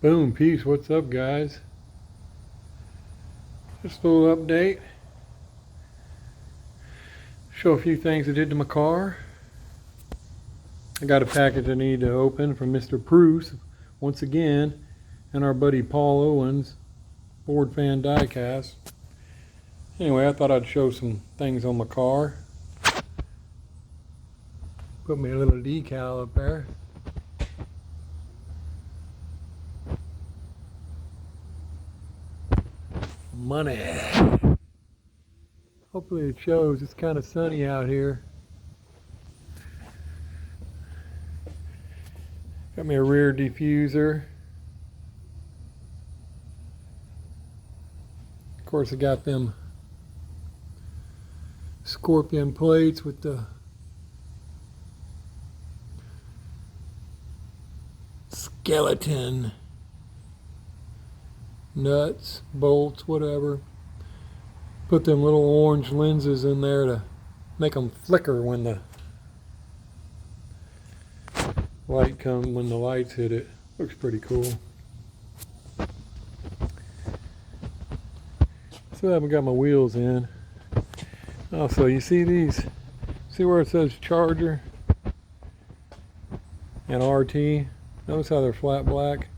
Boom, peace. What's up, guys? Just a little update. Show a few things I did to my car. I got a package I need to open from Mr. Pruse once again, and our buddy Paul Owens, Ford Fan Diecast. Anyway, I thought I'd show some things on my car. Put me a little decal up there. Money. Hopefully it shows. It's kind of sunny out here. Got me a rear diffuser. Of course, I got them scorpion plates with the skeleton nuts, bolts, whatever. Put them little orange lenses in there to make them flicker when the when the lights hit it. Looks pretty cool. Still haven't got my wheels in. Also, you see these? See where it says charger and RT? Notice how they're flat black?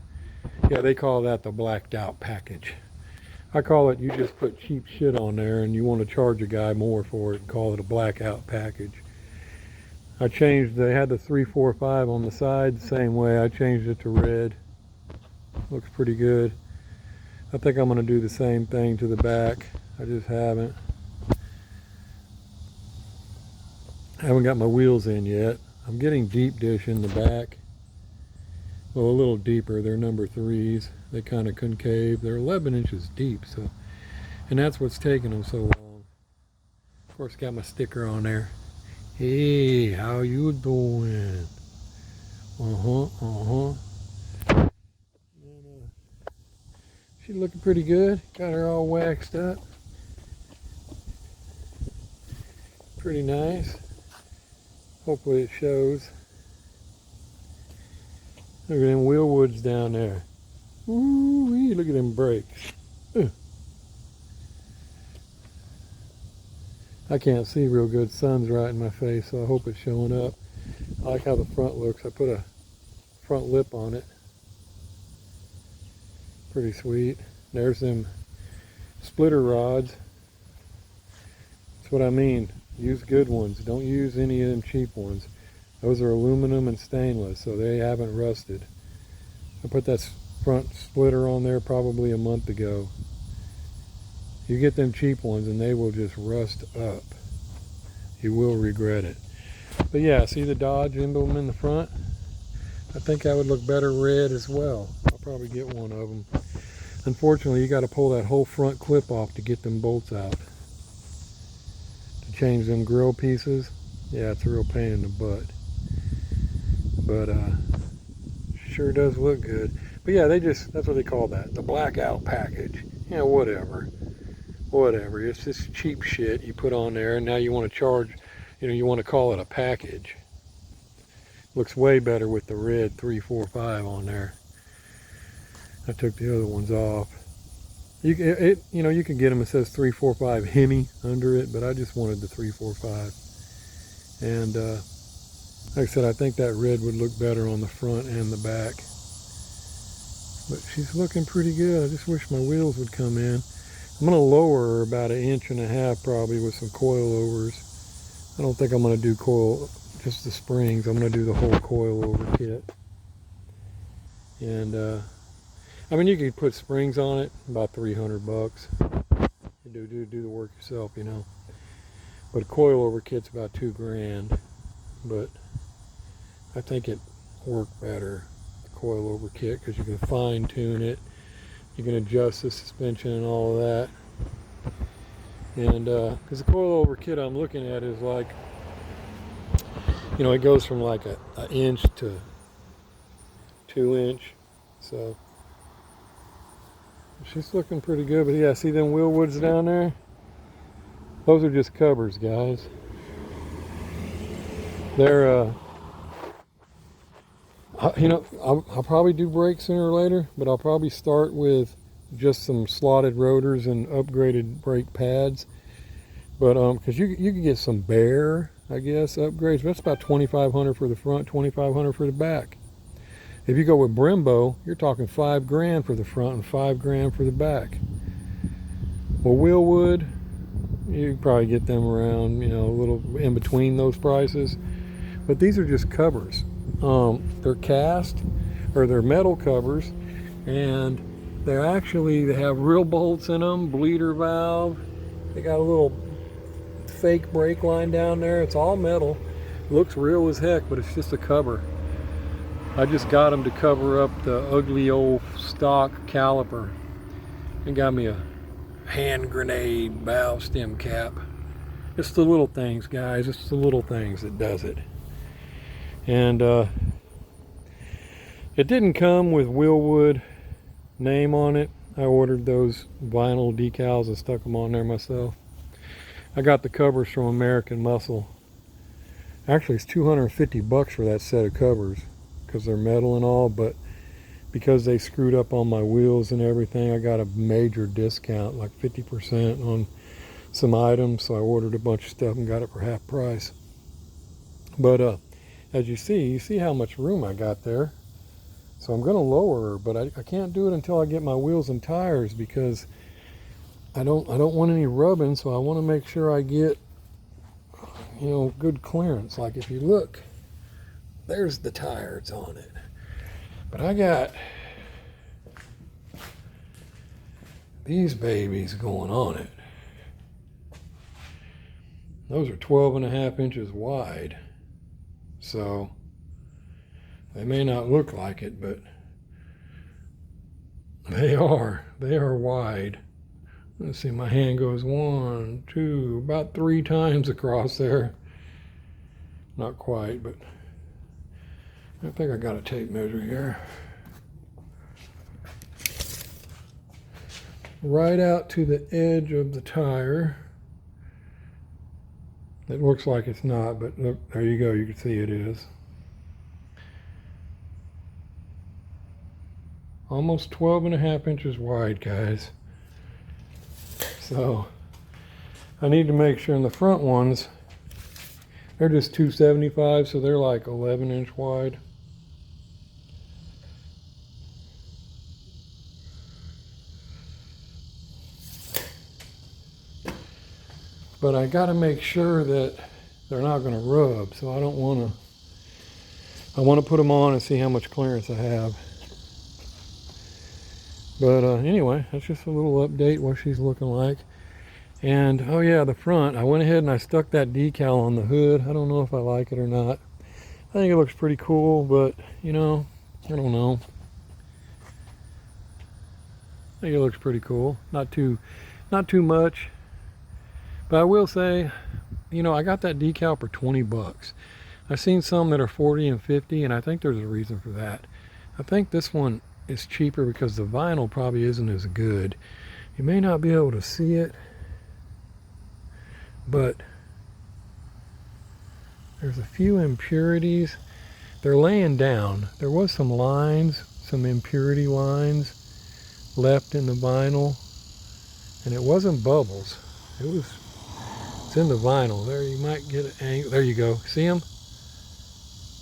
Yeah, they call that the blacked out package. I call it, you just put cheap shit on there and you want to charge a guy more for it and call it a blackout package. I changed, they had the 345 on the side the same way. I changed it to red. Looks pretty good. I think I'm going to do the same thing to the back. I just haven't. I haven't got my wheels in yet. I'm getting deep dish in the back. Well, a little deeper. They're number 3s. They kind of concave. They're 11 inches deep, so, and that's what's taking them so long. Of course, got my sticker on there. Hey, how you doing? And, she's looking pretty good. Got her all waxed up. Pretty nice. Hopefully it shows. Look at them wheel woods down there. Ooh, look at them brakes. I can't see real good. Sun's right in my face, so I hope it's showing up. I like how the front looks. I put a front lip on it. Pretty sweet. There's them splitter rods. That's what I mean. Use good ones. Don't use any of them cheap ones. Those are aluminum and stainless, so they haven't rusted. I put that front splitter on there probably a month ago. You get them cheap ones and they will just rust up. You will regret it. But yeah, see the Dodge emblem in the front? I think that would look better red as well. I'll probably get one of them. Unfortunately, you got to pull that whole front clip off to get them bolts out. To change them grill pieces, yeah, it's a real pain in the butt. But sure does look good. But yeah, that's what they call that, the blackout package. Yeah, whatever. It's just cheap shit you put on there, and now you want to charge, you want to call it a package. Looks way better with the red 345 on there. I took the other ones off. You can get them, it says 345 Hemi under it, but I just wanted the 345. And like I said, I think that red would look better on the front and the back. But she's looking pretty good. I just wish my wheels would come in. I'm going to lower her about 1.5 inches probably with some coilovers. I don't think I'm going to do just the springs. I'm going to do the whole coilover kit. And I mean, you could put springs on it, about $300. You do the work yourself, But a coilover kit's about $2,000. But I think it worked better, the coilover kit, because you can fine tune it. You can adjust the suspension and all of that. And because the coilover kit I'm looking at is like, it goes from like an inch to 2 inch. So she's looking pretty good. But yeah, see them wheel woods down there? Those are just covers, guys. They're I'll probably do brakes sooner or later, but I'll probably start with just some slotted rotors and upgraded brake pads. But because you can get some bare, I guess, upgrades. That's about $2,500 for the front, $2,500 for the back. If you go with Brembo, you're talking $5,000 for the front and $5,000 for the back. Well, Wheelwood, you can probably get them around, a little in between those prices. But these are just covers. They're cast, or they're metal covers, and they have real bolts in them, bleeder valve. They got a little fake brake line down there. It's all metal. It looks real as heck, but it's just a cover. I just got them to cover up the ugly old stock caliper. And got me a hand grenade valve stem cap. It's the little things, guys. It's the little things that does it. And it didn't come with Wheelwood name on it. I ordered those vinyl decals and stuck them on there myself. I got the covers from American Muscle. Actually, it's $250 for that set of covers because they're metal and all, but because they screwed up on my wheels and everything, I got a major discount, like 50% on some items, so I ordered a bunch of stuff and got it for half price. But as you see how much room I got there. So I'm going to lower her, but I can't do it until I get my wheels and tires because I don't want any rubbing, so I want to make sure I get good clearance. Like if you look, there's the tires on it. But I got these babies going on it. Those are 12.5 inches wide. So they may not look like it, but they are wide. Let's see, my hand goes 1, 2, about 3 times across there. Not quite, but I think I got a tape measure here. Right out to the edge of the tire. It looks like it's not, but look, there you go. You can see it is. Almost 12.5 inches wide, guys. So I need to make sure in the front ones, they're just 275, so they're like 11-inch wide. But I got to make sure that they're not going to rub, so I don't want to. I want to put them on and see how much clearance I have. But anyway, that's just a little update what she's looking like. And oh yeah, the front, I went ahead and I stuck that decal on the hood. I don't know if I like it or not. I think it looks pretty cool, but I don't know. I think it looks pretty cool. Not too much. But I will say, I got that decal for $20. I've seen some that are 40 and 50, and I think there's a reason for that. I think this one is cheaper because the vinyl probably isn't as good. You may not be able to see it, but there's a few impurities. They're laying down. There was some lines, some impurity lines left in the vinyl, and it wasn't bubbles. It's in the vinyl. There, you might get it angle. There you go. See them?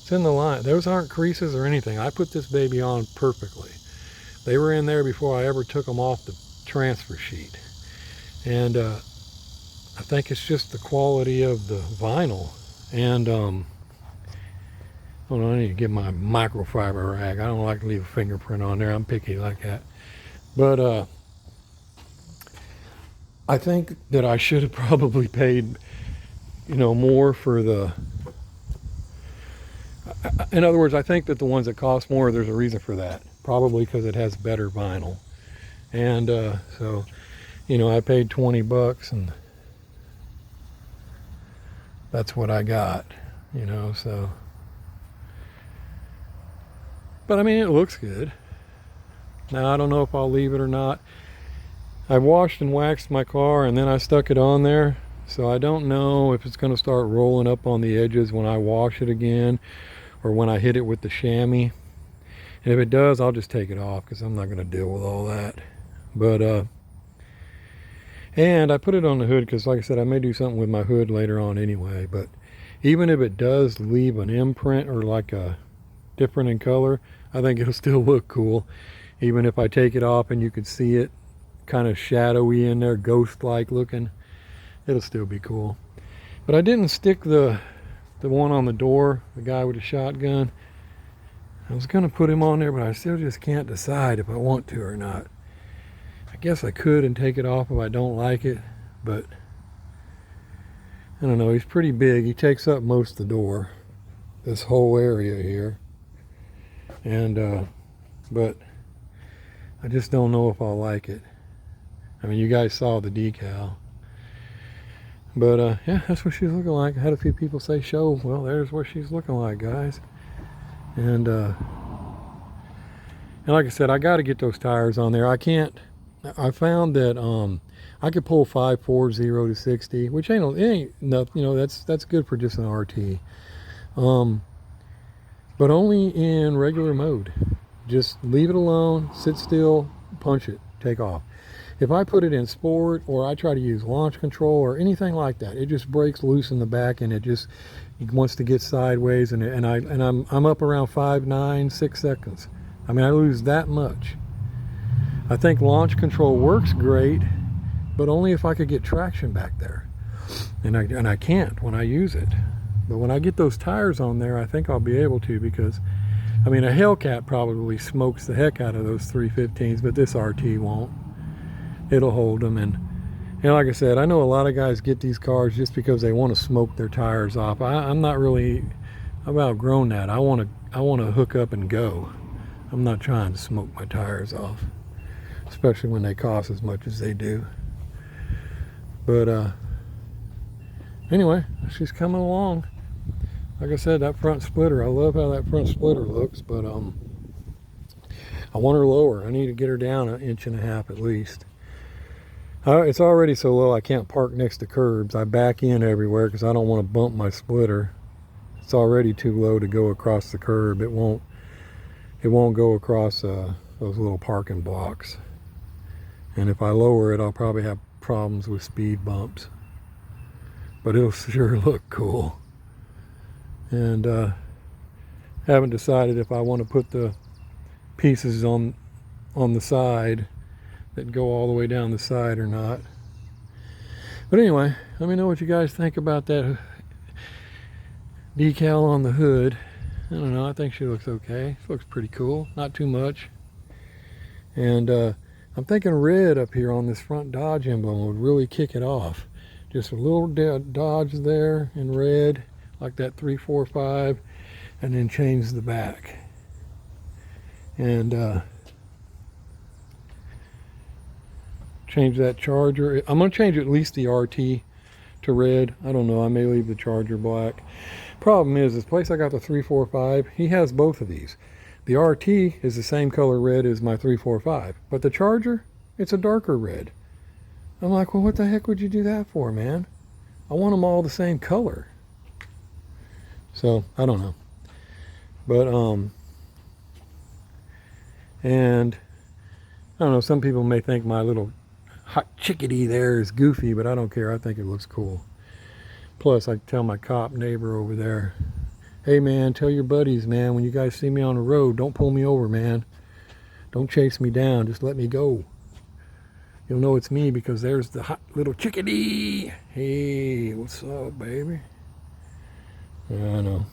It's in the line. Those aren't creases or anything. I put this baby on perfectly. They were in there before I ever took them off the transfer sheet. And I think it's just the quality of the vinyl. And hold on, I need to get my microfiber rag. I don't like to leave a fingerprint on there. I'm picky like that. But I think that I should have probably paid, more for the. In other words, I think that the ones that cost more, there's a reason for that. Probably because it has better vinyl. And so, I paid $20 and that's what I got, so. But I mean, it looks good. Now, I don't know if I'll leave it or not. I washed and waxed my car and then I stuck it on there. So I don't know if it's going to start rolling up on the edges when I wash it again or when I hit it with the chamois. And if it does, I'll just take it off because I'm not going to deal with all that. But and I put it on the hood because, like I said, I may do something with my hood later on anyway. But even if it does leave an imprint or like a different in color, I think it'll still look cool. Even if I take it off and you could see it kind of shadowy in there, ghost-like looking, it'll still be cool. But I didn't stick the one on the door, the guy with the shotgun. I was going to put him on there, but I still just can't decide if I want to or not. I guess I could and take it off if I don't like it, but I don't know. He's pretty big. He takes up most of the door, this whole area here. And but I just don't know if I'll like it. I mean, you guys saw the decal. But yeah, that's what she's looking like. I had a few people say show. Well, there's what she's looking like, guys. And like I said, I got to get those tires on there. I can't. I found that I could pull 540 to 60, which it ain't nothing. You know, that's good for just an RT. But only in regular mode. Just leave it alone, sit still, punch it, take off. If I put it in sport or I try to use launch control or anything like that, it just breaks loose in the back and it wants to get sideways, and I'm up around 5.9, 6 seconds. I mean, I lose that much. I think launch control works great, but only if I could get traction back there. And I can't when I use it. But when I get those tires on there, I think I'll be able to, because I mean, a Hellcat probably smokes the heck out of those 315s, but this RT won't. It'll hold them. And like I said, I know a lot of guys get these cars just because they want to smoke their tires off. I'm not really, I've outgrown that. I want to hook up and go. I'm not trying to smoke my tires off, especially when they cost as much as they do. But anyway, she's coming along. Like I said, that front splitter, I love how that front splitter looks, but I want her lower. I need to get her down 1.5 inches at least. It's already so low I can't park next to curbs. I back in everywhere because I don't want to bump my splitter. It's already too low to go across the curb. It won't go across those little parking blocks. And if I lower it, I'll probably have problems with speed bumps. But it'll sure look cool. And haven't decided if I want to put the pieces on the side that go all the way down the side or not. But anyway, let me know what you guys think about that decal on the hood. I don't know, I think she looks okay. She looks pretty cool, not too much. And I'm thinking red up here on this front Dodge emblem would really kick it off. Just a little Dodge there in red, like that 345, and then change the back. And change that Charger. I'm going to change at least the RT to red. I don't know, I may leave the Charger black. Problem is, this place I got the 345, he has both of these. The RT is the same color red as my 345, but the Charger, it's a darker red. I'm like, well, what the heck would you do that for, man? I want them all the same color. So, I don't know. But, and, I don't know, some people may think my little hot chickadee there is goofy, but I don't care. I think it looks cool. Plus, I tell my cop neighbor over there, hey, man, tell your buddies, man, when you guys see me on the road, don't pull me over, man. Don't chase me down. Just let me go. You'll know it's me because there's the hot little chickadee. Hey, what's up, baby? I know,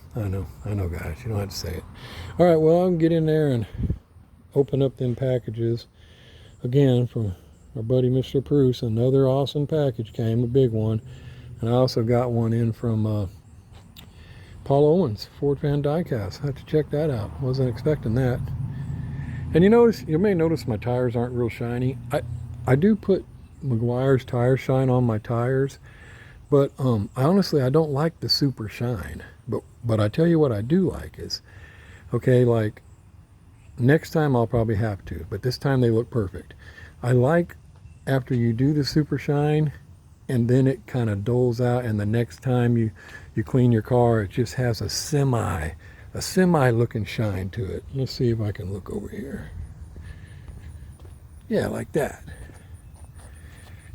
guys. You don't have to say it. All right, well, I'll get in there and open up them packages again from our buddy Mr. Pruse. Another awesome package came, a big one. And I also got one in from Paul Owens, Ford Fan Diecast. I have to check that out. Wasn't expecting that. And you may notice my tires aren't real shiny. I do put Meguiar's tire shine on my tires, but honestly, I don't like the super shine. But I tell you what I do like is, okay, like next time I'll probably have to, but this time they look perfect. I like after you do the super shine and then it kind of dulls out, and the next time you clean your car, it just has a semi a semi-looking shine to it. Let's see if I can look over here. Yeah, like that.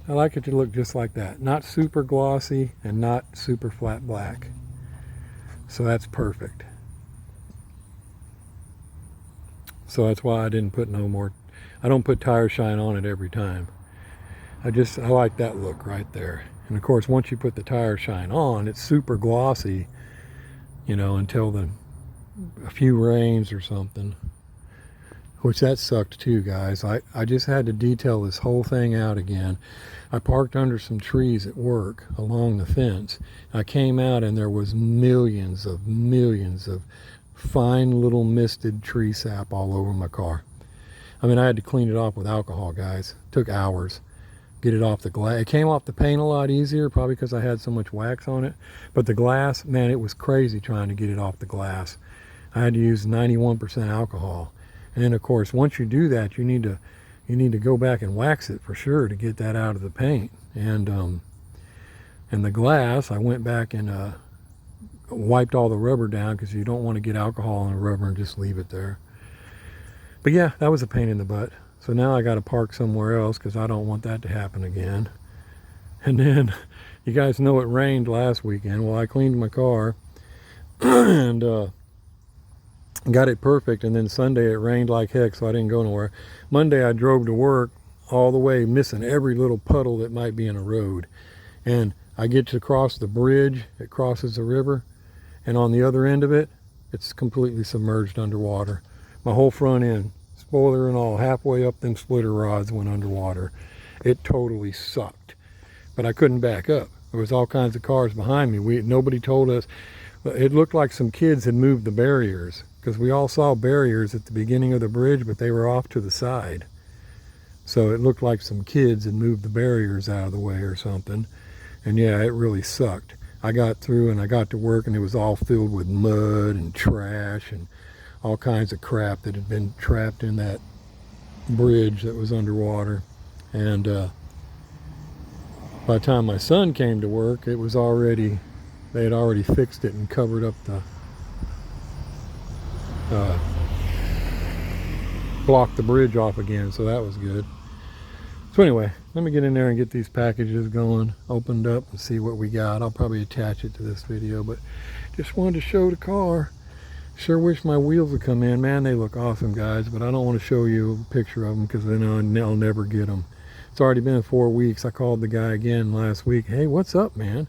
I like it to look just like that. Not super glossy and not super flat black. So that's perfect. So that's why I didn't put no more. I don't put tire shine on it every time. I like that look right there. And of course, once you put the tire shine on, it's super glossy, you know, until a few rains or something. Which that sucked too, guys. I just had to detail this whole thing out again. I parked under some trees at work along the fence. I came out and there was millions of fine little misted tree sap all over my car. I mean, I had to clean it off with alcohol, guys. It took hours. Get it off the glass. It came off the paint a lot easier, probably because I had so much wax on it. But the glass, man, it was crazy trying to get it off the glass. I had to use 91% alcohol. And then, of course, once you do that, you need to go back and wax it for sure to get that out of the paint. And the glass, I went back and wiped all the rubber down, because you don't want to get alcohol on the rubber and just leave it there. But yeah, that was a pain in the butt. So now I got to park somewhere else because I don't want that to happen again. And then, you guys know it rained last weekend. Well, I cleaned my car and got it perfect. And then Sunday it rained like heck, so I didn't go nowhere. Monday I drove to work all the way, missing every little puddle that might be in a road. And I get to cross the bridge, it crosses the river, and on the other end of it, it's completely submerged underwater. My whole front end, spoiler and all, halfway up them splitter rods went underwater. It totally sucked. But I couldn't back up. There was all kinds of cars behind me. Nobody told us. It looked like some kids had moved the barriers, because we all saw barriers at the beginning of the bridge, but they were off to the side. So it looked like some kids had moved the barriers out of the way or something. And yeah, it really sucked. I got through and I got to work and it was all filled with mud and trash and all kinds of crap that had been trapped in that bridge that was underwater. And by the time my son came to work, it was they had already fixed it and covered up blocked the bridge off again, so that was good. So anyway, let me get in there and get these packages going, opened up, and see what we got. I'll probably attach it to this video, but just wanted to show the car. Sure wish my wheels would come in. Man, they look awesome, guys, but I don't want to show you a picture of them because then I'll never get them. It's already been 4 weeks. I called the guy again last week. Hey, what's up, man?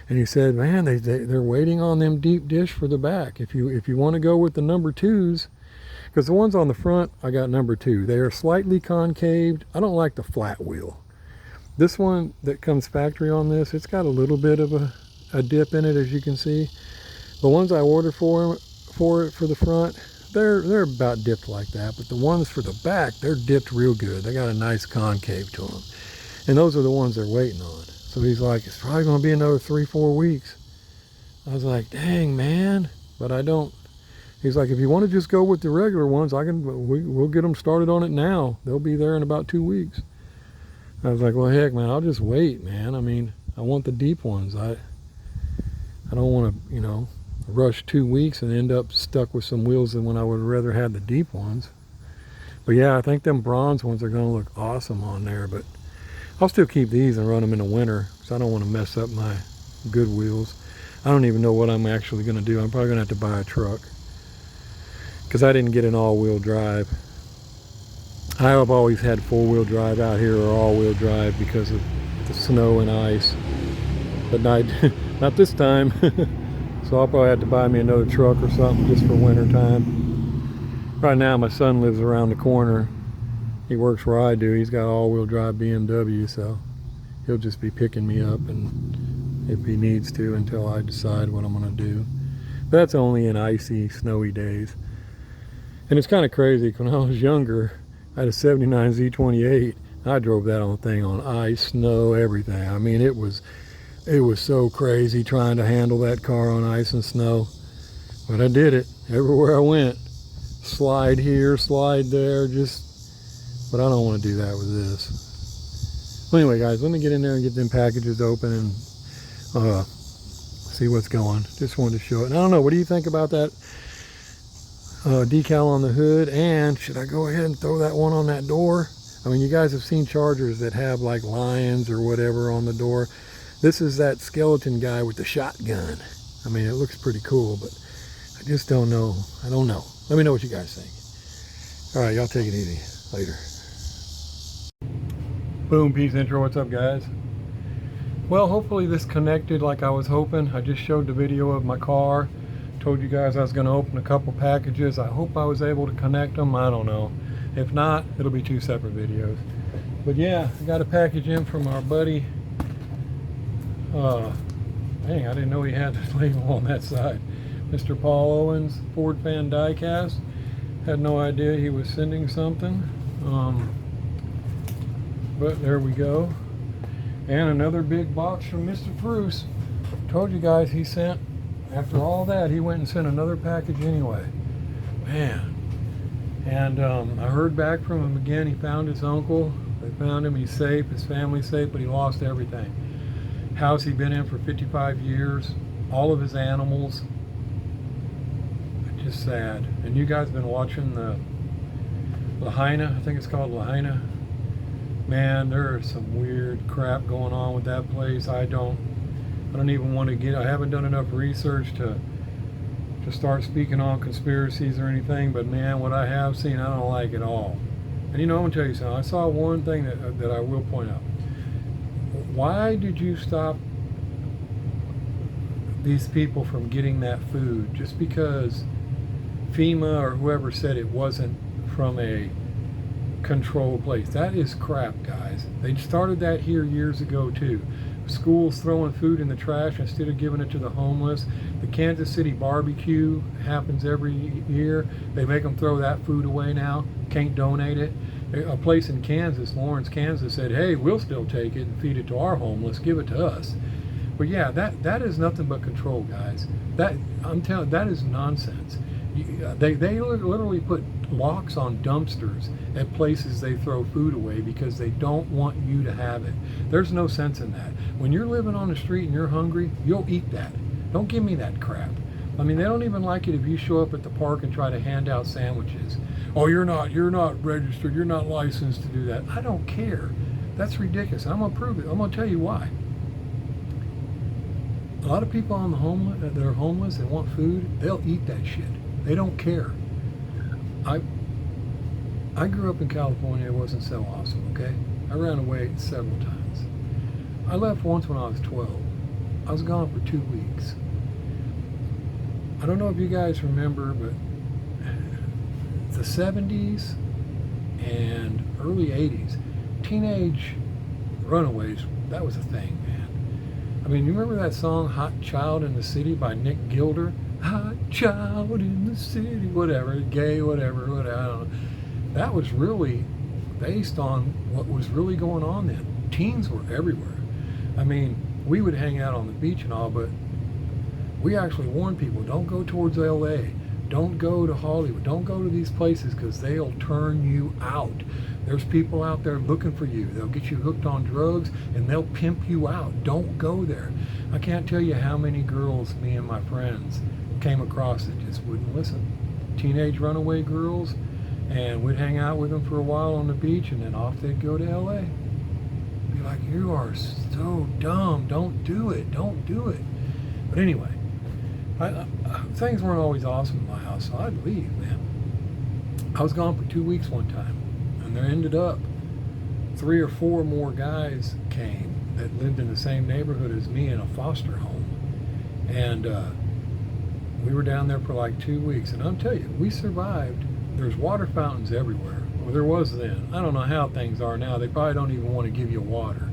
And he said, man, they're waiting on them deep dish for the back. If you want to go with the number 2s, because the ones on the front, I got number 2. They are slightly concaved. I don't like the flat wheel. This one that comes factory on this, it's got a little bit of a dip in it, as you can see. The ones I ordered for the front, they're about dipped like that, but the ones for the back, they're dipped real good. They got a nice concave to them. And those are the ones they're waiting on. So he's like, it's probably going to be another 3-4 weeks. I was like, dang, man. But I don't. He's like, if you want to just go with the regular ones, we'll get them started on it now. They'll be there in about 2 weeks. I was like, well, heck, man, I'll just wait, man. I mean, I want the deep ones. I don't want to, rush 2 weeks and end up stuck with some wheels than when I would rather have the deep ones. But yeah, I think them bronze ones are going to look awesome on there. But I'll still keep these and run them in the winter because I don't want to mess up my good wheels. I don't even know what I'm actually going to do. I'm probably going to have to buy a truck because I didn't get an all-wheel drive. I have always had 4-wheel drive out here or all-wheel drive because of the snow and ice. But not this time. So I'll probably have to buy me another truck or something just for winter time. Right now my son lives around the corner. He works where I do. He's got all-wheel drive BMW, so he'll just be picking me up and if he needs to until I decide what I'm going to do. But that's only in icy, snowy days. And it's kind of crazy. When I was younger, I had a 79 Z28. I drove that thing on ice, snow, everything. I mean, it was so crazy trying to handle that car on ice and snow. But I did it everywhere I went. Slide here, slide there, but I don't want to do that with this. Well, anyway, guys, let me get in there and get them packages open and see what's going. Just wanted to show it. And I don't know, what do you think about that decal on the hood. And should I go ahead and throw that one on that door? I mean, you guys have seen Chargers that have like lions or whatever on the door. This is that skeleton guy with the shotgun. I mean, it looks pretty cool, but I just don't know. I don't know. Let me know what you guys think. All right, y'all take it easy. Later. Boom, peace intro. What's up, guys? Well, hopefully this connected like I was hoping. I just showed the video of my car. Told you guys I was going to open a couple packages. I hope I was able to connect them. I don't know. If not, it'll be 2 separate videos. But yeah, I got a package in from our buddy. Dang, I didn't know he had the label on that side. Mr. Paul Owens, Ford Fan Diecast. Had no idea he was sending something. But there we go. And another big box from Mr. Pruse. Told you guys he sent, after all that, he went and sent another package anyway. Man. And I heard back from him again. He found his uncle. They found him. He's safe. His family's safe, but he lost everything. House he'd been in for 55 years. All of his animals. Just sad. And you guys have been watching the Lahaina. I think it's called Lahaina. Man, there is some weird crap going on with that place. I don't even want to get. I haven't done enough research to start speaking on conspiracies or anything. But man, what I have seen, I don't like at all. And you know, I'm gonna tell you something. I saw one thing that I will point out. Why did you stop these people from getting that food? Just because FEMA or whoever said it wasn't from a controlled place. That is crap, guys. They started that here years ago too. Schools throwing food in the trash instead of giving it to the homeless. The Kansas City barbecue happens every year. They make them throw that food away now. Can't donate it. A place in Kansas, Lawrence, Kansas, said, hey, we'll still take it and feed it to our homeless. Give it to us. But yeah, that is nothing but control, guys. That, I'm telling, that is nonsense. They literally put locks on dumpsters at places they throw food away because they don't want you to have it. There's no sense in that. When you're living on the street and you're hungry, you'll eat that. Don't give me that crap. I mean, they don't even like it if you show up at the park and try to hand out sandwiches. Oh, you're not registered, you're not licensed to do that. I don't care. That's ridiculous. I'm gonna prove it. I'm gonna tell you why. A lot of people on the that are homeless and want food, they'll eat that shit. They don't care. I grew up in California. It wasn't so awesome, okay? I ran away several times. I left once when I was 12. I was gone for 2 weeks. I don't know if you guys remember, but the 70s and early 80s, teenage runaways, that was a thing, man. I mean, you remember that song, Hot Child in the City by Nick Gilder? Hot child in the city, whatever, gay, whatever, I don't know. That was really based on what was really going on then. Teens were everywhere. I mean, we would hang out on the beach and all, but we actually warned people, don't go towards LA. Don't go to Hollywood. Don't go to these places because they'll turn you out. There's people out there looking for you. They'll get you hooked on drugs and they'll pimp you out. Don't go there. I can't tell you how many girls me and my friends came across that just wouldn't listen. Teenage runaway girls, and we'd hang out with them for a while on the beach and then off they'd go to LA. Be like, you are so dumb. Don't do it. Don't do it. But anyway, things weren't always awesome in my house, so I'd leave, man. I was gone for 2 weeks one time, and there ended up 3 or 4 more guys came that lived in the same neighborhood as me in a foster home. And we were down there for like 2 weeks, and I'll tell you, we survived. There's water fountains everywhere. Well, there was then. I don't know how things are now. They probably don't even want to give you water.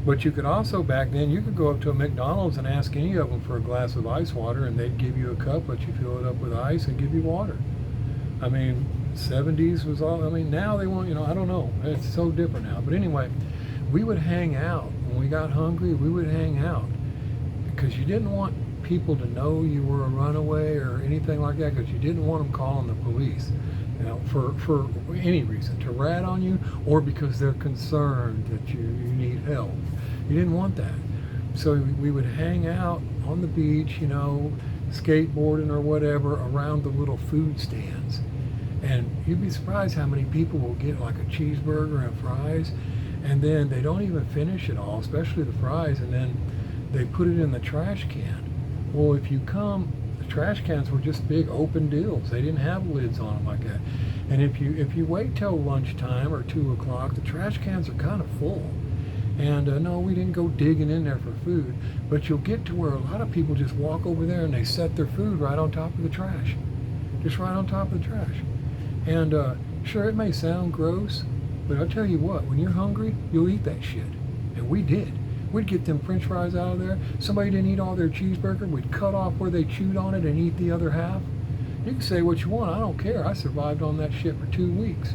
But you could also, back then, you could go up to a McDonald's and ask any of them for a glass of ice water, and they'd give you a cup, let you fill it up with ice, and give you water. I mean, 70s was all, I mean, now they want, I don't know. It's so different now. But anyway, we would hang out. When we got hungry, we would hang out. Because you didn't want people to know you were a runaway or anything like that, because you didn't want them calling the police. For any reason, to rat on you, or because they're concerned that you need help. You didn't want that. So we would hang out on the beach, skateboarding or whatever around the little food stands. And you'd be surprised how many people will get like a cheeseburger and fries, and then they don't even finish it all, especially the fries, and then they put it in the trash can. Well, if you come, the trash cans were just big open deals. They didn't have lids on them like that. And if you wait till lunchtime or 2 o'clock, the trash cans are kind of full. And no, we didn't go digging in there for food, but you'll get to where a lot of people just walk over there and they set their food right on top of the trash, just right on top of the trash. And sure, it may sound gross, but I'll tell you what, when you're hungry, you'll eat that shit. And we did. We'd get them french fries out of there. Somebody didn't eat all their cheeseburger, we'd cut off where they chewed on it and eat the other half. You can say what you want, I don't care. I survived on that shit for 2 weeks.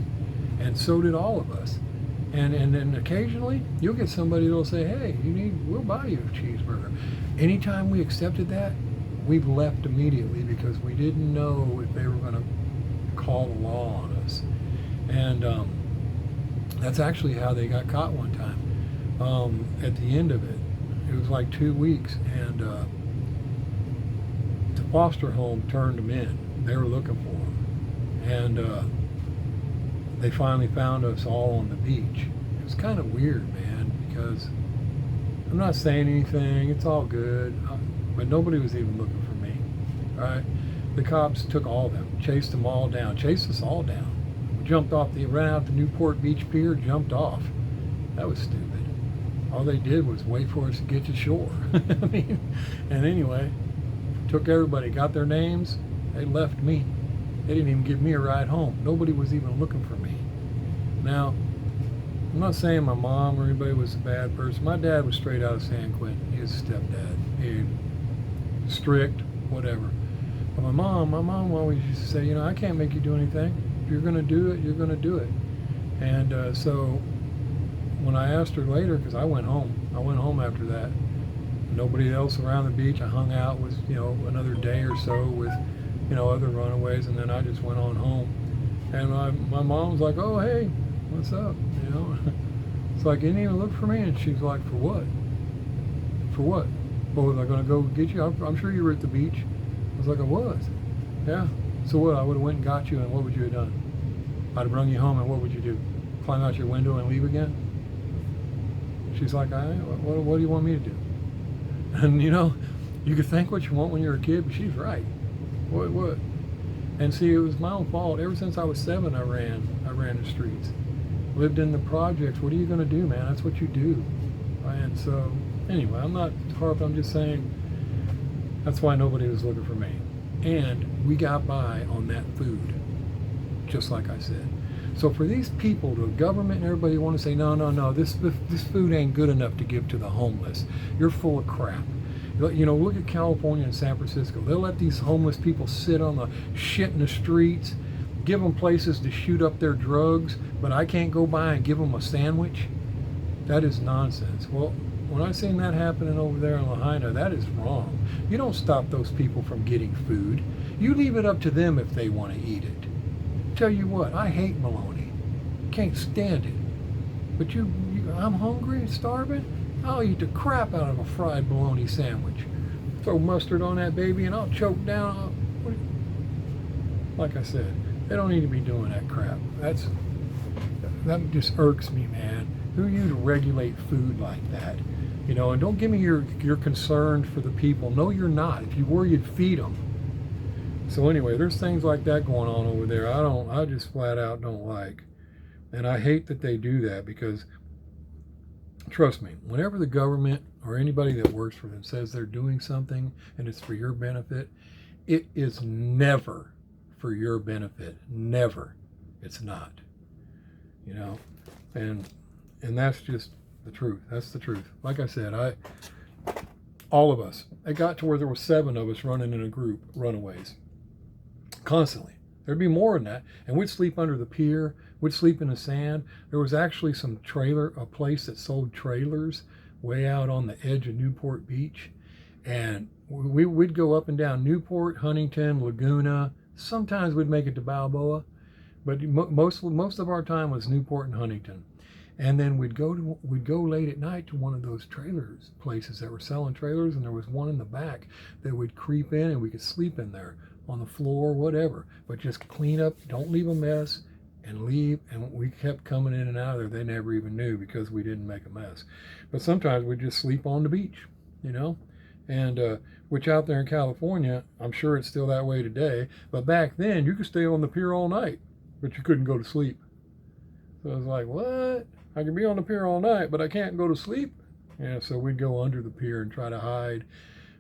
And so did all of us. And then occasionally, you'll get somebody that'll say, hey, we'll buy you a cheeseburger. Anytime we accepted that, we've left immediately because we didn't know if they were going to call the law on us. And that's actually how they got caught one time. At the end of it, it was like 2 weeks, and the foster home turned them in. They were looking for them, and they finally found us all on the beach. It was kind of weird, man, because I'm not saying anything, it's all good, but nobody was even looking for me, right? The cops took all of them, chased them all down, chased us all down. We jumped off, ran out the Newport Beach Pier, jumped off. That was stupid. All they did was wait for us to get to shore. I mean, and anyway, took everybody, got their names, they left me. They didn't even give me a ride home. Nobody was even looking for me. Now, I'm not saying my mom or anybody was a bad person. My dad was straight out of San Quentin. He was a stepdad. He was strict, whatever. But my mom always used to say, I can't make you do anything. If you're going to do it, you're going to do it. And so when I asked her later, because I went home after that. Nobody else around the beach. I hung out with, another day or so with, other runaways, and then I just went on home. And my mom was like, oh, hey, what's up? It's like, you didn't even look for me. And she's like, for what? For what? Well, was I going to go get you? I'm sure you were at the beach. I was like, I was. Yeah. So what? I would have went and got you, and what would you have done? I'd have brung you home, and what would you do? Climb out your window and leave again? She's like, what do you want me to do? And you could think what you want when you're a kid, but she's right. What? And see, it was my own fault. Ever since I was 7, I ran the streets. Lived in the projects. What are you going to do, man? That's what you do. And so, anyway, I'm not harping. I'm just saying that's why nobody was looking for me. And we got by on that food, just like I said. So for these people, the government and everybody want to say, no, this food ain't good enough to give to the homeless. You're full of crap. Look at California and San Francisco. They'll let these homeless people sit on the shit in the streets, give them places to shoot up their drugs, but I can't go by and give them a sandwich? That is nonsense. Well, when I seen that happening over there in Lahaina, that is wrong. You don't stop those people from getting food. You leave it up to them if they want to eat it. Tell you what, I hate bologna. Can't stand it. But I'm hungry and starving. I'll eat the crap out of a fried bologna sandwich. Throw mustard on that baby and I'll choke down. Like I said, they don't need to be doing that crap. That just irks me, man. Who are you to regulate food like that? And don't give me you're concerned for the people. No, you're not. If you were, you'd feed them. So anyway, there's things like that going on over there. I just flat out don't like. And I hate that they do that because, trust me, whenever the government or anybody that works for them says they're doing something and it's for your benefit, it is never for your benefit. Never. It's not. And that's just the truth. That's the truth. Like I said, all of us, it got to where there were 7 of us running in a group, runaways, constantly. There'd be more than that. And we'd sleep under the pier. We'd sleep in the sand. There was actually a place that sold trailers way out on the edge of Newport Beach. And we'd go up and down Newport, Huntington, Laguna. Sometimes we'd make it to Balboa. But most of our time was Newport and Huntington. And then we'd go late at night to one of those trailers places that were selling trailers, and there was one in the back that would creep in, and we could sleep in there on the floor, whatever. But just clean up, don't leave a mess, and leave. And we kept coming in and out of there. They never even knew because we didn't make a mess. But sometimes we'd just sleep on the beach, you know. And which out there in California, I'm sure it's still that way today. But back then, you could stay on the pier all night, but you couldn't go to sleep. So I was like, what? I can be on the pier all night, but I can't go to sleep? Yeah, so we'd go under the pier and try to hide.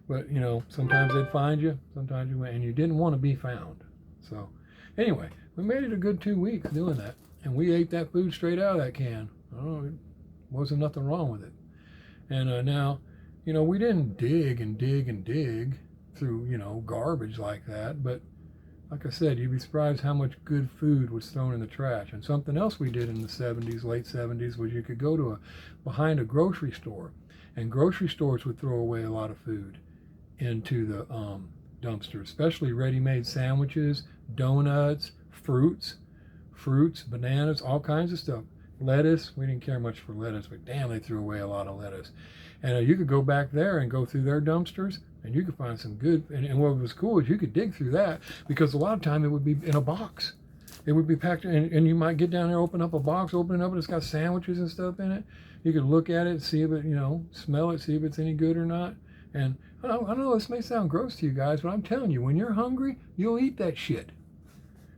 But, you know, sometimes they'd find you, sometimes you went, and you didn't want to be found. So anyway, we made it a good 2 weeks doing that. And we ate that food straight out of that can. Oh, it wasn't nothing wrong with it. And now, you know, we didn't dig and dig and dig through, you know, garbage like that. But like I said, you'd be surprised how much good food was thrown in the trash. And something else we did in the 70s, late 70s, was you could go to behind a grocery store, and grocery stores would throw away a lot of food into the dumpster, especially ready-made sandwiches, donuts, fruits, bananas, all kinds of stuff. Lettuce, we didn't care much for lettuce, but damn, they threw away a lot of lettuce. And you could go back there and go through their dumpsters, and you could find some good, and what was cool is you could dig through that, because a lot of time it would be in a box. It would be packed, and you might get down there, open up a box, open it up, and it's got sandwiches and stuff in it. You could look at it, see if it, you know, smell it, see if it's any good or not. And I don't know, this may sound gross to you guys, but I'm telling you, when you're hungry, you'll eat that shit.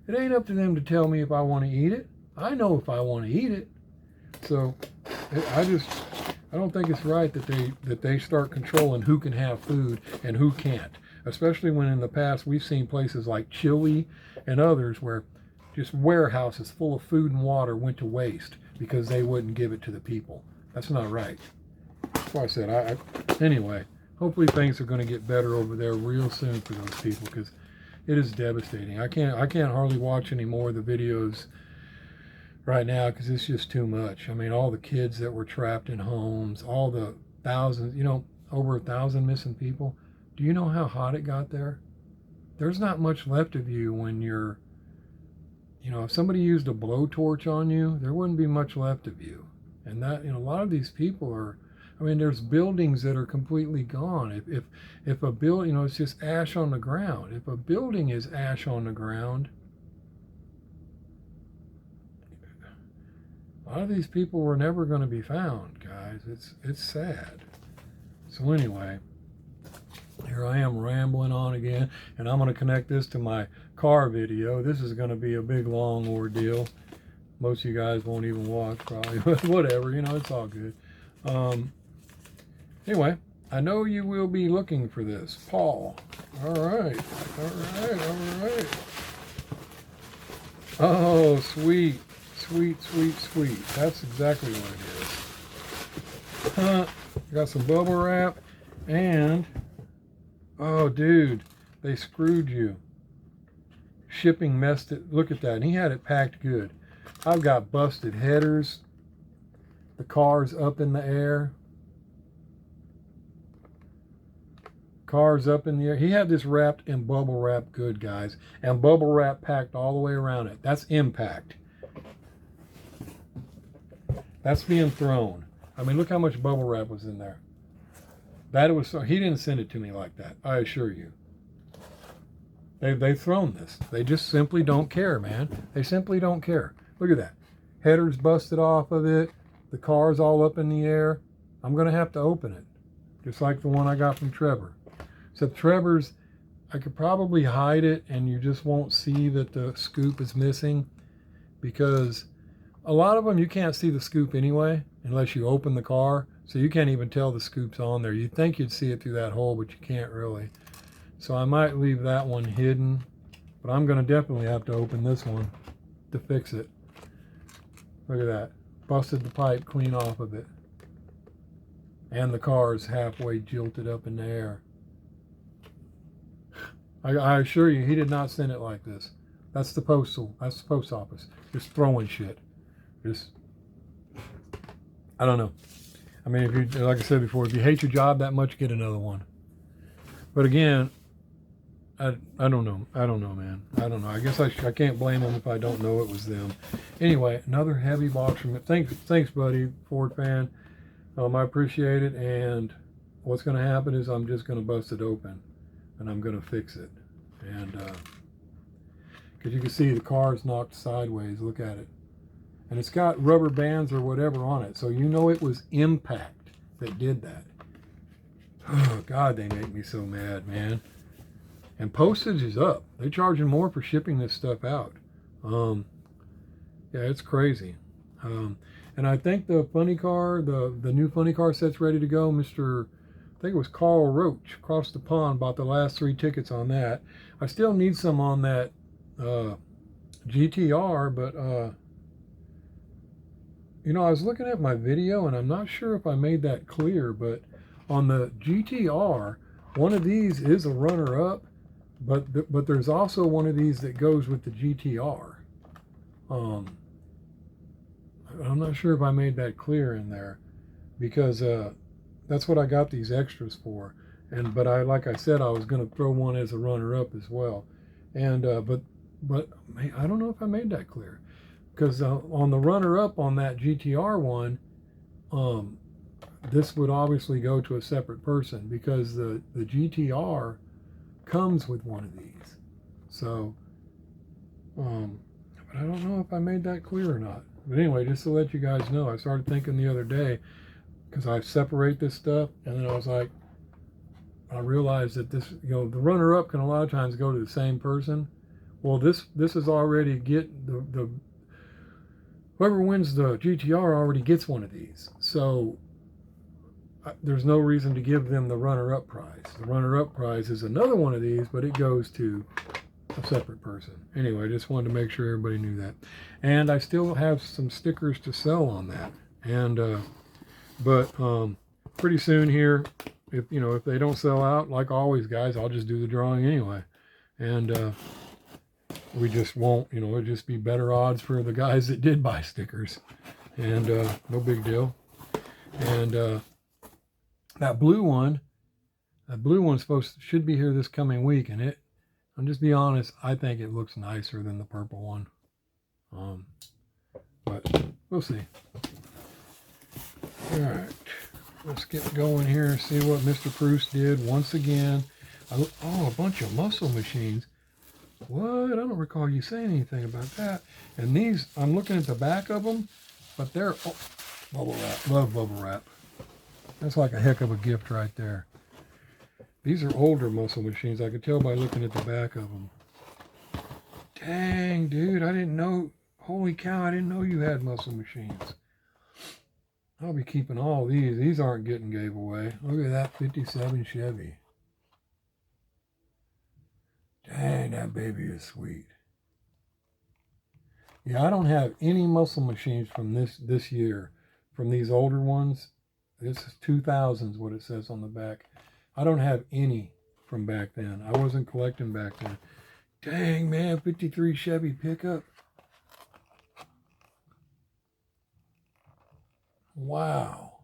It ain't up to them to tell me if I want to eat it. I know if I want to eat it. So I don't think it's right that they start controlling who can have food and who can't. Especially when in the past we've seen places like Chile and others where just warehouses full of food and water went to waste because they wouldn't give it to the people. That's not right. That's why I said anyway. Hopefully things are going to get better over there real soon for those people, because it is devastating. I can't hardly watch any more of the videos right now because it's just too much. I mean, all the kids that were trapped in homes, all the thousands, you know, over 1,000 missing people. Do you know how hot it got there? There's not much left of you when you're, you know, if somebody used a blowtorch on you, there wouldn't be much left of you. And that, you know, a lot of these people are, I mean, there's buildings that are completely gone. If a building, you know, it's just ash on the ground. If a building is ash on the ground, a lot of these people were never going to be found, guys. It's sad. So anyway, here I am rambling on again, and I'm going to connect this to my car video. This is going to be a big, long ordeal. Most of you guys won't even watch, probably, but whatever, you know, it's all good. Anyway, I know you will be looking for this. Paul. All right. Oh, sweet. That's exactly what it is. Got some bubble wrap, and oh, dude, they screwed you. Shipping messed it. Look at that. And he had it packed good. I've got busted headers. The car's up in the air. Car's up in the air. He had this wrapped in bubble wrap good, guys. And bubble wrap packed all the way around it. That's impact. That's being thrown. I mean, look how much bubble wrap was in there. That was so, he didn't send it to me like that, I assure you. They've thrown this. They just simply don't care, man. They simply don't care. Look at that. Header's busted off of it. The car's all up in the air. I'm going to have to open it, just like the one I got from Trevor. Except Trevor's, I could probably hide it and you just won't see that the scoop is missing, because a lot of them you can't see the scoop anyway unless you open the car, so you can't even tell the scoop's on there. You'd think you'd see it through that hole, but you can't really. So I might leave that one hidden, but I'm going to definitely have to open this one to fix it. Look at that. Busted the pipe clean off of it. And the car is halfway jilted up in the air. I assure you, he did not send it like this. That's the post office. Just throwing shit. Just, I don't know. I mean, if you, like I said before, if you hate your job that much, get another one. But again, I don't know. I don't know, man. I don't know. I guess I can't blame them if I don't know it was them. Anyway, another heavy box from it. Thanks, buddy, Ford fan. I appreciate it. And what's going to happen is I'm just going to bust it open, and I'm going to fix it. And because you can see the car's knocked sideways. Look at it. And it's got rubber bands or whatever on it, so you know it was impact that did that. Oh, God, they make me so mad, man. And postage is up. They're charging more for shipping this stuff out. Yeah, it's crazy. And I think the funny car, the new funny car set's ready to go. I think it was Carl Roach across the pond bought the last 3 tickets on that. I still need some on that GTR, but you know, I was looking at my video and I'm not sure if I made that clear, but on the GTR, one of these is a runner-up, but there's also one of these that goes with the GTR. I'm not sure if I made that clear in there, because that's what I got these extras for. But like I said, I was going to throw one as a runner-up as well. And but I don't know if I made that clear. Because on the runner-up on that GTR one, this would obviously go to a separate person, because the GTR comes with one of these. So, but I don't know if I made that clear or not. But anyway, just to let you guys know, I started thinking the other day, because I separate this stuff, and then I was like, I realized that this, you know, the runner-up can a lot of times go to the same person. Well, this is already the whoever wins the GTR already gets one of these. So there's no reason to give them the runner-up prize. The runner-up prize is another one of these, but it goes to a separate person. Anyway, I just wanted to make sure everybody knew that. And I still have some stickers to sell on that. And but pretty soon here, if they don't sell out, like always, guys, I'll just do the drawing anyway. And we just won't, it'll just be better odds for the guys that did buy stickers. And no big deal. And that blue one should be here this coming week. And I'll just be honest, I think it looks nicer than the purple one. But we'll see. All right, let's get going here and see what Mr. Pruse did once again. A bunch of muscle machines. What? I don't recall you saying anything about that. And these, I'm looking at the back of them, but they're bubble wrap. Love bubble wrap. That's like a heck of a gift right there. These are older muscle machines. I could tell by looking at the back of them. Dang, dude, I didn't know. Holy cow, I didn't know you had muscle machines. I'll be keeping all these. These aren't getting gave away. Look at that 57 Chevy. Dang, that baby is sweet. Yeah, I don't have any muscle machines from this year. From these older ones. This is 2000s, what it says on the back. I don't have any from back then. I wasn't collecting back then. Dang, man, 53 Chevy pickup. Wow.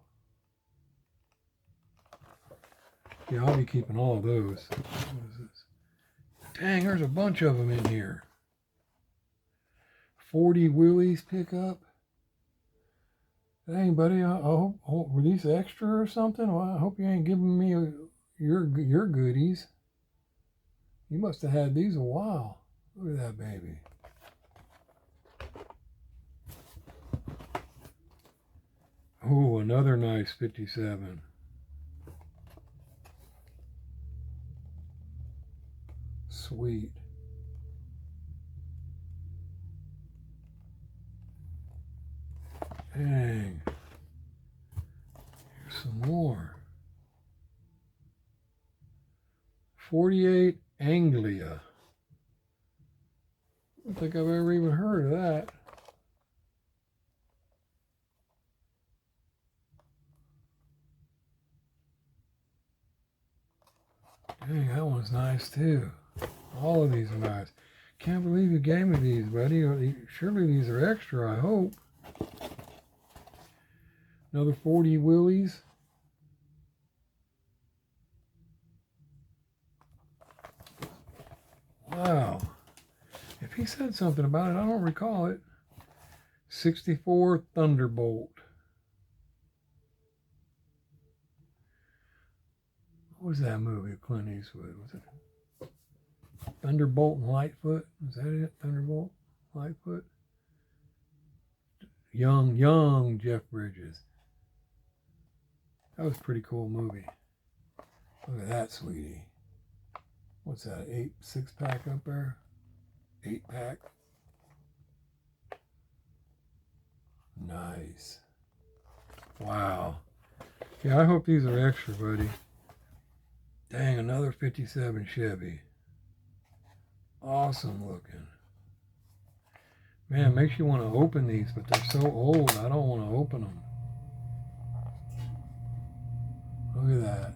Yeah, I'll be keeping all of those. What is this? Dang, there's a bunch of them in here. 40 Willys pickup. Dang, buddy, I hope were these extra or something? Well, I hope you ain't giving me your goodies. You must have had these a while. Look at that baby. Oh, another nice 57. Sweet. Dang. Here's some more. 48 Anglia. I don't think I've ever even heard of that. Dang, that one's nice too. All of these are nice. Can't believe you gave me these, buddy. Surely these are extra, I hope. Another 40 Willys. Wow. If he said something about it, I don't recall it. 64 Thunderbolt. What was that movie? Clint Eastwood. Was it Thunderbolt and Lightfoot? Was that it? Thunderbolt, Lightfoot. Young Jeff Bridges. That was a pretty cool movie. Look at that, sweetie. What's that? 6-pack up there? 8-pack. Nice. Wow. Yeah, I hope these are extra, buddy. Dang, another 57 Chevy. Awesome looking. Man, makes you want to open these, but they're so old, I don't want to open them. Look at that.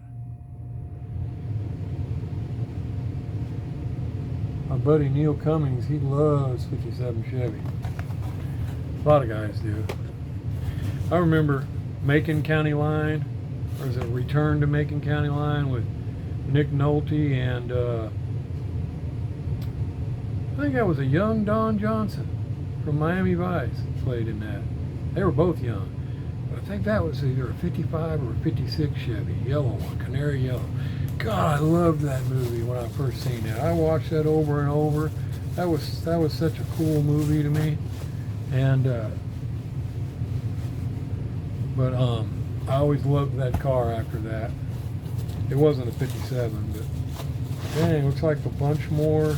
My buddy Neil Cummings, he loves 57 Chevy. A lot of guys do. I remember Macon County Line, or is it Return to Macon County Line with Nick Nolte and I think that was a young Don Johnson from Miami Vice played in that. They were both young. But I think that was either a 55 or a 56 Chevy, yellow one, canary yellow. God, I loved that movie when I first seen that. I watched that over and over. That was such a cool movie to me. And I always loved that car after that. It wasn't a 57, but dang, looks like a bunch more.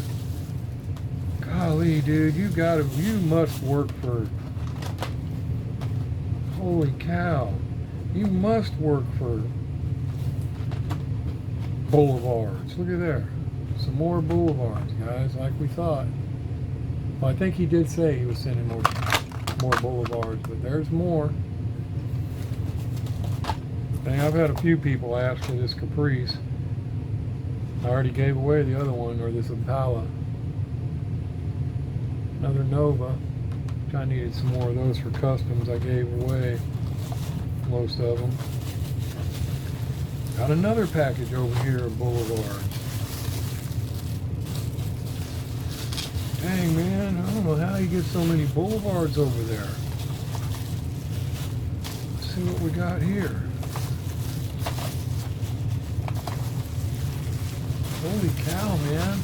Golly, dude, you must work for, holy cow, you must work for boulevards. Look at there. Some more boulevards, guys, like we thought. Well, I think he did say he was sending more boulevards, but there's more. Dang, I've had a few people ask for this Caprice. I already gave away the other one, or this Impala. Another Nova, which I needed some more of those for customs. I gave away most of them. Got another package over here of boulevards. Dang, man, I don't know how you get so many boulevards over there. Let's see what we got here. Holy cow, man.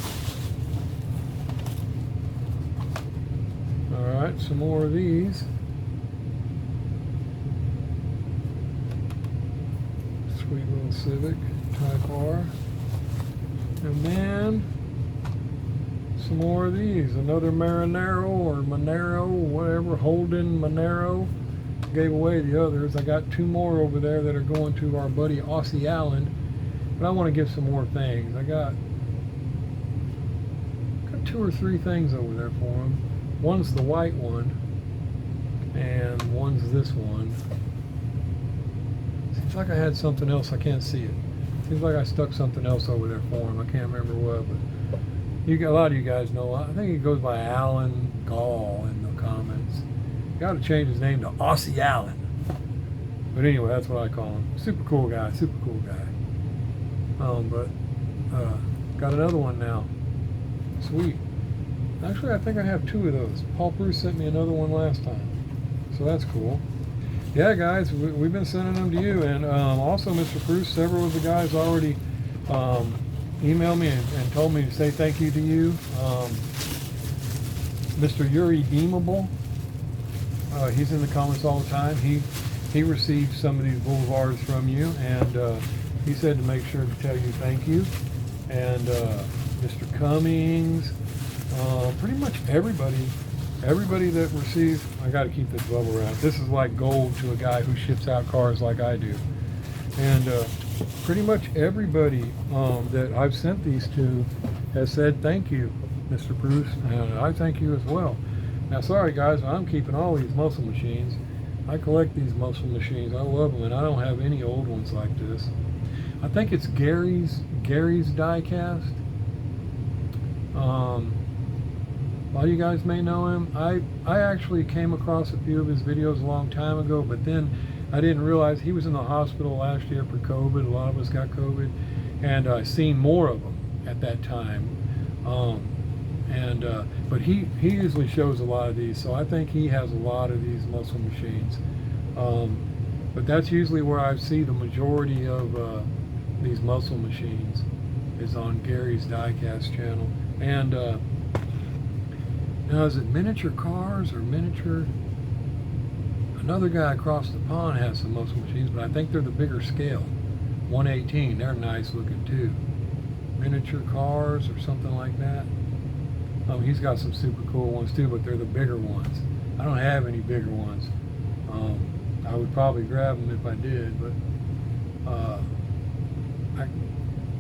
Alright, some more of these. Sweet little Civic Type R. And man, some more of these. Another Marinero or Monero, whatever, Holden Monero. Gave away the others. I got 2 more over there that are going to our buddy Aussie Allen. But I want to give some more things. I got 2 or 3 things over there for him. One's the white one, and one's this one. Seems like I had something else. I can't see it. Seems like I stuck something else over there for him. I can't remember what, but a lot of you guys know. I think he goes by Alan Gall in the comments. Got to change his name to Aussie Allen. But anyway, that's what I call him. Super cool guy. Super cool guy. Got another one now. Sweet. Actually, I think I have 2 of those. Paul Pruse sent me another one last time. So that's cool. Yeah, guys, we've been sending them to you. And also, Mr. Pruse, several of the guys already emailed me and told me to say thank you to you. Mr. Yuri Deemable, he's in the comments all the time. He received some of these boulevards from you, and he said to make sure to tell you thank you. And Mr. Cummings, pretty much everybody that receives, I got to keep this bubble wrap. This is like gold to a guy who ships out cars like I do. And pretty much everybody that I've sent these to has said thank you, Mr. Pruse, and I thank you as well. Now, sorry guys, I'm keeping all these muscle machines. I collect these muscle machines. I love them, and I don't have any old ones like this. I think it's Gary's Diecast. A lot of you guys may know him. I actually came across a few of his videos a long time ago, but then I didn't realize he was in the hospital last year for COVID. A lot of us got COVID, and I seen more of them at that time. And but he usually shows a lot of these, so I think he has a lot of these muscle machines. But that's usually where I see the majority of these muscle machines, is on Gary's Diecast channel. And now, is it miniature cars or miniature? Another guy across the pond has some muscle machines, but I think they're the bigger scale. 118, they're nice looking too. Miniature cars or something like that. He's got some super cool ones too, but they're the bigger ones. I don't have any bigger ones. I would probably grab them if I did, but I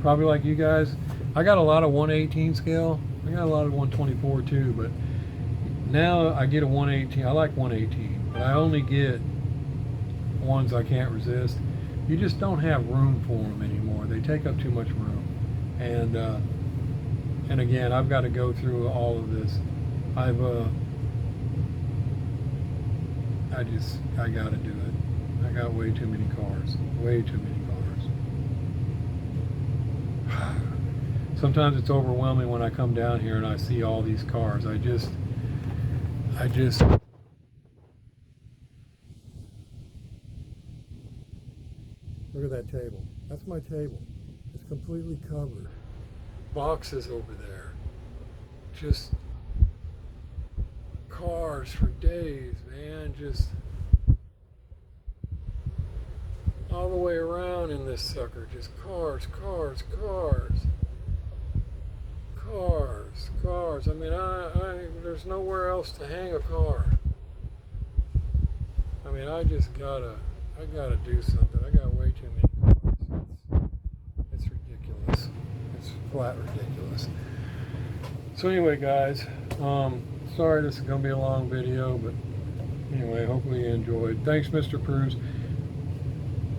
probably, like you guys, I got a lot of 118 scale. I got a lot of 124 too, but now I get a 118. I like 118, but I only get ones I can't resist. You just don't have room for them anymore. They take up too much room. And again, I've got to go through all of this. I got to do it. I got way too many cars. Way too many cars. Sometimes it's overwhelming when I come down here and I see all these cars. I just look at that table. That's my table. It's completely covered. Boxes over there. Just cars for days, man. Just all the way around in this sucker. Just cars, cars, cars. Cars, cars. I mean, there's nowhere else to hang a car. I mean, I gotta do something. I got way too many cars. It's ridiculous. It's flat ridiculous. So anyway, guys, sorry this is gonna be a long video, but anyway, hopefully you enjoyed. Thanks, Mr. Pruse.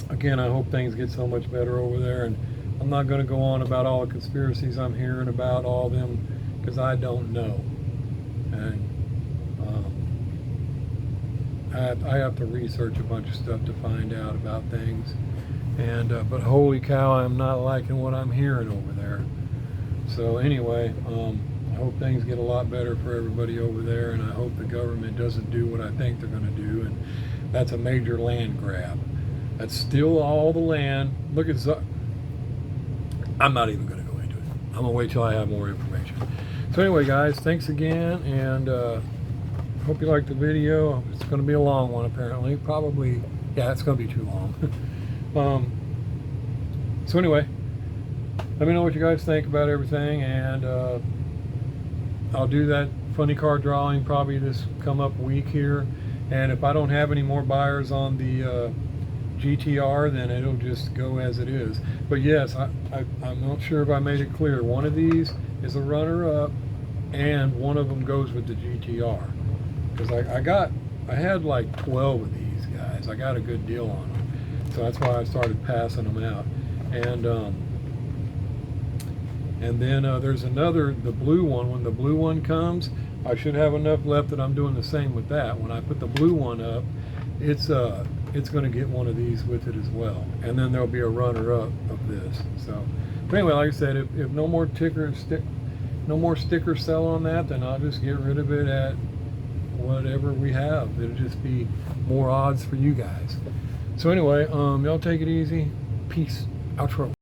Again, I hope things get so much better over there, and I'm not going to go on about all the conspiracies I'm hearing about all them, because I don't know. And I have to research a bunch of stuff to find out about things. And but holy cow, I'm not liking what I'm hearing over there. So anyway, I hope things get a lot better for everybody over there, and I hope the government doesn't do what I think they're going to do, and that's a major land grab. That's still all the land. Look at I'm not even going to go into it. I'm going to wait till I have more information. So anyway, guys, thanks again, and hope you liked the video. It's going to be a long one, apparently. Probably, yeah, it's going to be too long. So anyway, let me know what you guys think about everything, and I'll do that funny car drawing probably this come up week here. And if I don't have any more buyers on the GTR, then it'll just go as it is. But yes, I'm not sure if I made it clear. One of these is a runner-up, and one of them goes with the GTR. Because I had like 12 of these guys. I got a good deal on them, so that's why I started passing them out. And then there's another, the blue one. When the blue one comes, I should have enough left that I'm doing the same with that. When I put the blue one up, it's going to get one of these with it as well, and then there'll be a runner-up of this. So, but anyway, like I said, if no more sticker sell on that, then I'll just get rid of it at whatever we have. It'll just be more odds for you guys. So anyway, y'all take it easy. Peace. Outro.